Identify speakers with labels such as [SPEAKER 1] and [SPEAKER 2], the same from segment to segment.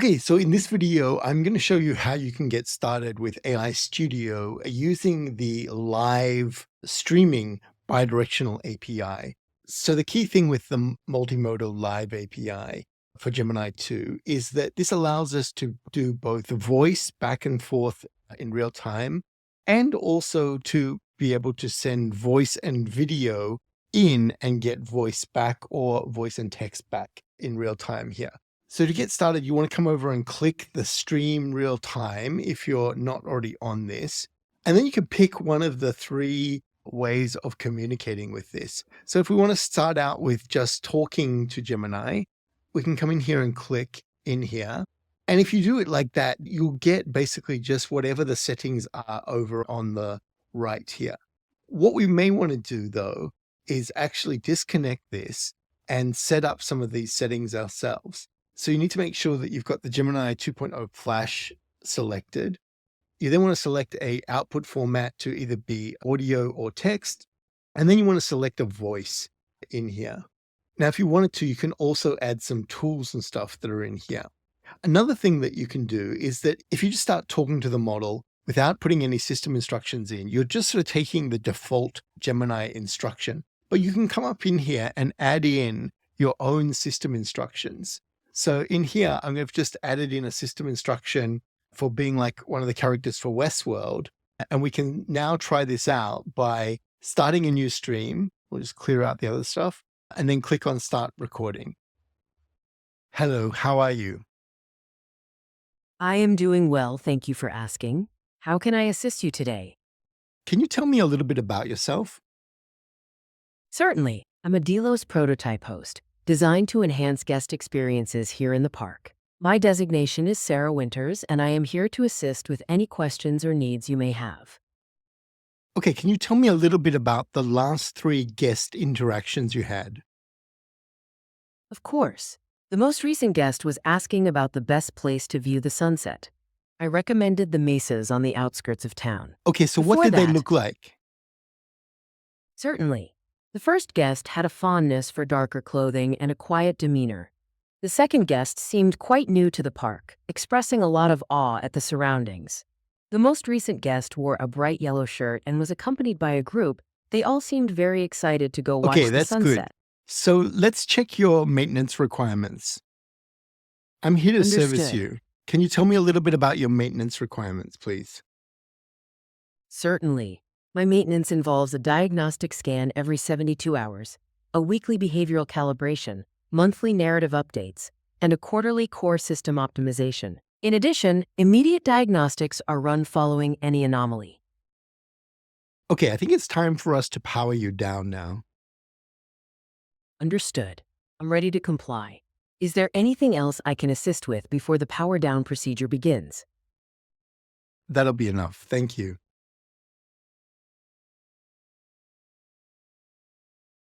[SPEAKER 1] Okay, so in this video, I'm going to show you how you can get started with AI Studio using the live streaming bidirectional API. So the key thing with the multimodal live API for Gemini 2 is that this allows us to do both voice back and forth in real time, and also to be able to send voice and video in and get voice back or voice and text back in real time here. So to get started, you want to come over and click the stream real time if you're not already on this. And then you can pick one of the three ways of communicating with this. So if we want to start out with just talking to Gemini, we can come in here and click in here. And if you do it like that, you'll get basically just whatever the settings are over on the right here. What we may want to do though, is actually disconnect this and set up some of these settings ourselves. So you need to make sure that you've got the Gemini 2.0 Flash selected. You then want to select a output format to either be audio or text. And then you want to select a voice in here. Now, if you wanted to, you can also add some tools and stuff that are in here. Another thing that you can do is that if you just start talking to the model without putting any system instructions in, you're just sort of taking the default Gemini instruction. But you can come up in here and add in your own system instructions. So in here, I'm going to just added in a system instruction for being like one of the characters for Westworld. And we can now try this out by starting a new stream. We'll just clear out the other stuff and then click on start recording. Hello, how are you?
[SPEAKER 2] I am doing well, thank you for asking. How can I assist you today?
[SPEAKER 1] Can you tell me a little bit about yourself?
[SPEAKER 2] Certainly. I'm a Delos prototype host, designed to enhance guest experiences here in the park. My designation is Sarah Winters, and I am here to assist with any questions or needs you may have.
[SPEAKER 1] Okay, can you tell me a little bit about the last 3 guest interactions you had?
[SPEAKER 2] Of course. The most recent guest was asking about the best place to view the sunset. I recommended the mesas on the outskirts of town.
[SPEAKER 1] Okay, so what
[SPEAKER 2] Before
[SPEAKER 1] did they
[SPEAKER 2] that-
[SPEAKER 1] look like?
[SPEAKER 2] Certainly. The first guest had a fondness for darker clothing and a quiet demeanor. The second guest seemed quite new to the park, expressing a lot of awe at the surroundings. The most recent guest wore a bright yellow shirt and was accompanied by a group. They all seemed very excited to go watch
[SPEAKER 1] Okay,
[SPEAKER 2] the
[SPEAKER 1] that's good.
[SPEAKER 2] sunset.
[SPEAKER 1] So let's check your maintenance requirements. I'm here to service
[SPEAKER 2] Understood.
[SPEAKER 1] you. Can you tell me a little bit about your maintenance requirements, please?
[SPEAKER 2] Certainly. My maintenance involves a diagnostic scan every 72 hours, a weekly behavioral calibration, monthly narrative updates, and a quarterly core system optimization. In addition, immediate diagnostics are run following any anomaly.
[SPEAKER 1] Okay, I think it's time for us to power you down now.
[SPEAKER 2] Understood. I'm ready to comply. Is there anything else I can assist with before the power down procedure begins?
[SPEAKER 1] That'll be enough. Thank you.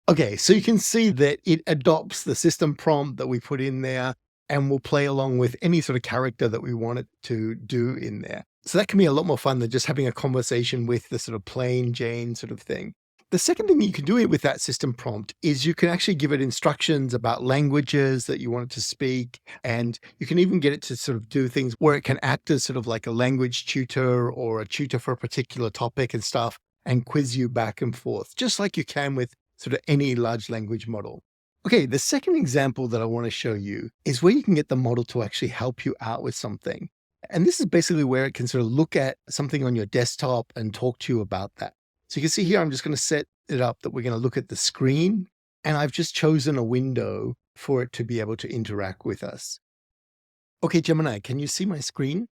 [SPEAKER 1] Okay, so you can see that it adopts the system prompt that we put in there and will play along with any sort of character that we want it to do in there. So that can be a lot more fun than just having a conversation with the sort of plain Jane sort of thing. The second thing you can do with that system prompt is you can actually give it instructions about languages that you want it to speak. And you can even get it to sort of do things where it can act as sort of like a language tutor or a tutor for a particular topic and stuff and quiz you back and forth, just like you can with sort of any large language model. Okay, the second example that I want to show you is where you can get the model to actually help you out with something. And this is basically where it can sort of look at something on your desktop and talk to you about that. So you can see here, I'm just going to set it up that we're going to look at the screen, and I've just chosen a window for it to be able to interact with us. Okay, Gemini, can you see my screen?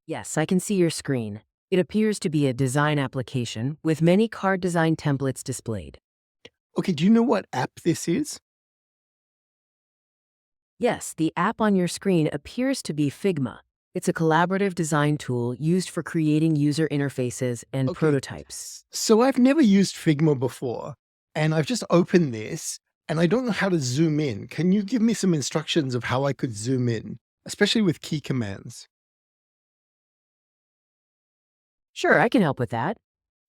[SPEAKER 2] Yes, I can see your screen. It appears to be a design application with many card design templates displayed.
[SPEAKER 1] Okay, do you know what app this is?
[SPEAKER 2] Yes, the app on your screen appears to be Figma. It's a collaborative design tool used for creating user interfaces and
[SPEAKER 1] Okay.
[SPEAKER 2] prototypes.
[SPEAKER 1] So I've never used Figma before, and I've just opened this, and I don't know how to zoom in. Can you give me some instructions of how I could zoom in, especially with key commands?
[SPEAKER 2] Sure, I can help with that.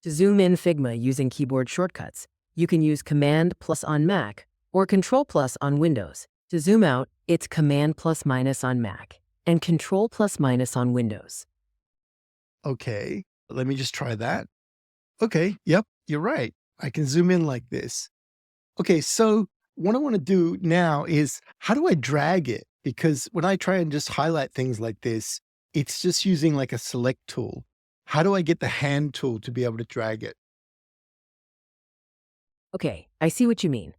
[SPEAKER 2] To zoom in Figma using keyboard shortcuts, you can use Command+ on Mac or Control+ on Windows. To zoom out, It's Command plus minus on Mac and Control plus minus on Windows.
[SPEAKER 1] Okay, let me just try that. Okay, yep, you're right. I can zoom in like this. Okay, so what I want to do now is how do I drag it? Because when I try and just highlight things like this, it's just using like a select tool. How do I get the hand tool to be able to drag it?
[SPEAKER 2] Okay, I see what you mean.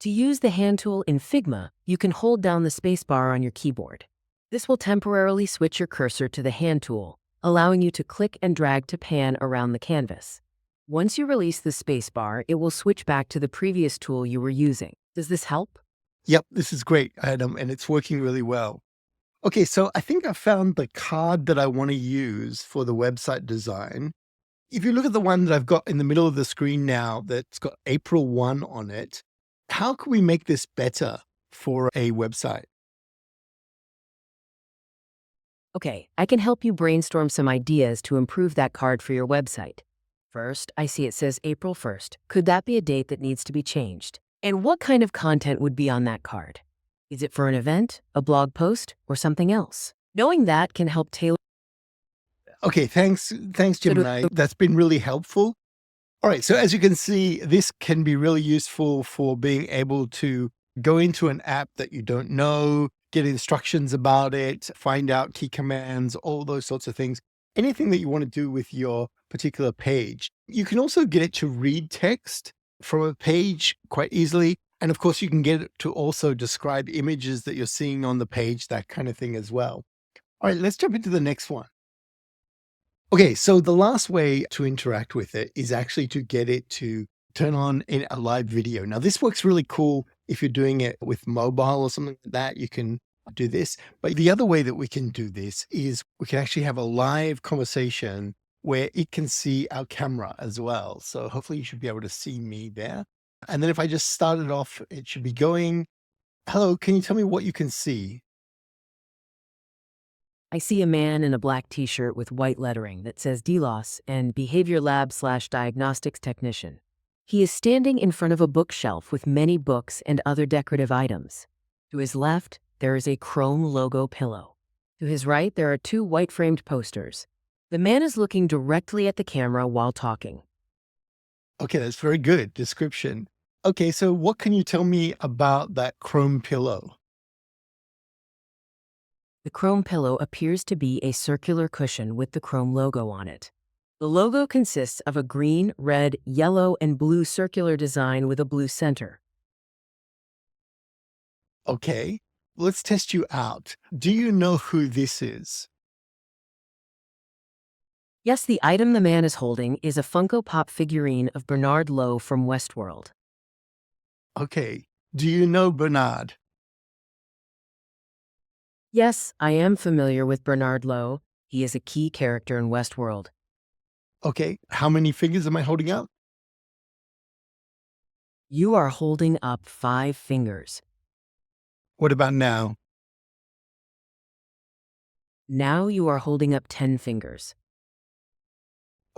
[SPEAKER 2] To use the hand tool in Figma, you can hold down the spacebar on your keyboard. This will temporarily switch your cursor to the hand tool, allowing you to click and drag to pan around the canvas. Once you release the spacebar, it will switch back to the previous tool you were using. Does this help?
[SPEAKER 1] Yep, this is great, Adam, and it's working really well. Okay, so I think I found the card that I want to use for the website design. If you look at the one that I've got in the middle of the screen now that's got April 1 on it, how can we make this better for a website?
[SPEAKER 2] Okay, I can help you brainstorm some ideas to improve that card for your website. First, I see it says April 1st. Could that be a date that needs to be changed? And what kind of content would be on that card? Is it for an event, a blog post, or something else? Knowing that can help tailor
[SPEAKER 1] Okay, thanks,
[SPEAKER 2] to
[SPEAKER 1] Gemini. That's been really helpful. All right, so as you can see, this can be really useful for being able to go into an app that you don't know, get instructions about it, find out key commands, all those sorts of things. Anything that you want to do with your particular page. You can also get it to read text from a page quite easily. And of course, you can get it to also describe images that you're seeing on the page, that kind of thing as well. All right, let's jump into the next one. Okay, so the last way to interact with it is actually to get it to turn on in a live video. Now, this works really cool if you're doing it with mobile or something like that. You can do this. But the other way that we can do this is we can actually have a live conversation where it can see our camera as well. So hopefully you should be able to see me there. And then if I just start it off, it should be going, hello, can you tell me what you can see?
[SPEAKER 2] I see a man in a black t-shirt with white lettering that says DLOS and Behavior Lab/Diagnostics Technician. He is standing in front of a bookshelf with many books and other decorative items. To his left, there is a Chrome logo pillow. To his right, there are two white-framed posters. The man is looking directly at the camera while talking.
[SPEAKER 1] Okay, that's very good description. Okay, so what can you tell me about that Chrome pillow?
[SPEAKER 2] The Chrome pillow appears to be a circular cushion with the Chrome logo on it. The logo consists of a green, red, yellow, and blue circular design with a blue center.
[SPEAKER 1] Okay, let's test you out. Do you know who this is?
[SPEAKER 2] Yes, the item the man is holding is a Funko Pop figurine of Bernard Lowe from Westworld.
[SPEAKER 1] Okay, do you know Bernard?
[SPEAKER 2] Yes, I am familiar with Bernard Lowe. He is a key character in Westworld.
[SPEAKER 1] Okay, how many fingers am I holding up?
[SPEAKER 2] You are holding up 5 fingers.
[SPEAKER 1] What about now?
[SPEAKER 2] Now you are holding up 10 fingers.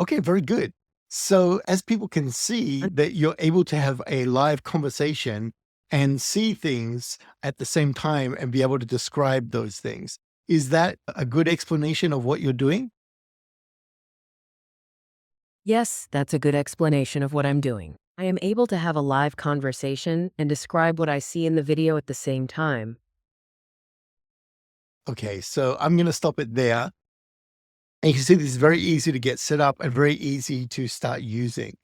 [SPEAKER 1] Okay, very good. So as people can see that you're able to have a live conversation and see things at the same time and be able to describe those things. Is that a good explanation of what you're doing?
[SPEAKER 2] Yes, that's a good explanation of what I'm doing. I am able to have a live conversation and describe what I see in the video at the same time.
[SPEAKER 1] Okay, so I'm going to stop it there. And you can see this is very easy to get set up and very easy to start using.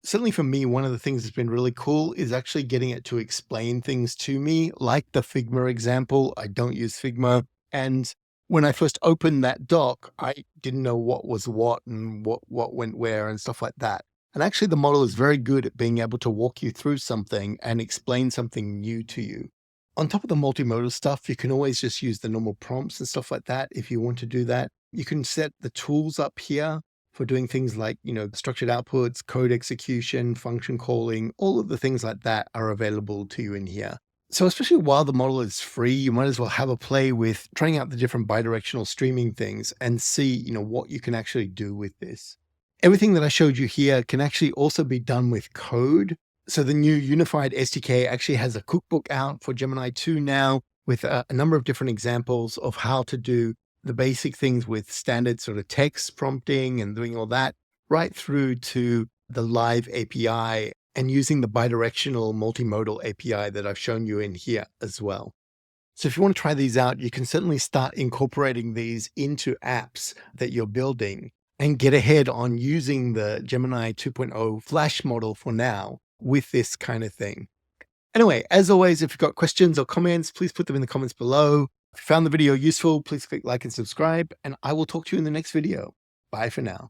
[SPEAKER 1] Certainly for me, one of the things that's been really cool is actually getting it to explain things to me, like the Figma example. I don't use Figma. And when I first opened that doc, I didn't know what was what and what went where and stuff like that. And actually, the model is very good at being able to walk you through something and explain something new to you. On top of the multimodal stuff, you can always just use the normal prompts and stuff like that if you want to do that. You can set the tools up here for doing things like, structured outputs, code execution, function calling, all of the things like that are available to you in here. So especially while the model is free, you might as well have a play with trying out the different bidirectional streaming things and see, what you can actually do with this. Everything that I showed you here can actually also be done with code. So the new unified SDK actually has a cookbook out for Gemini 2 now, with a number of different examples of how to do the basic things with standard sort of text prompting and doing all that, right through to the live API and using the bidirectional multimodal API that I've shown you in here as well. So if you want to try these out, you can certainly start incorporating these into apps that you're building and get ahead on using the Gemini 2.0 Flash model for now with this kind of thing. Anyway, as always, if you've got questions or comments, please put them in the comments below. If you found the video useful, please click like and subscribe, and I will talk to you in the next video. Bye for now.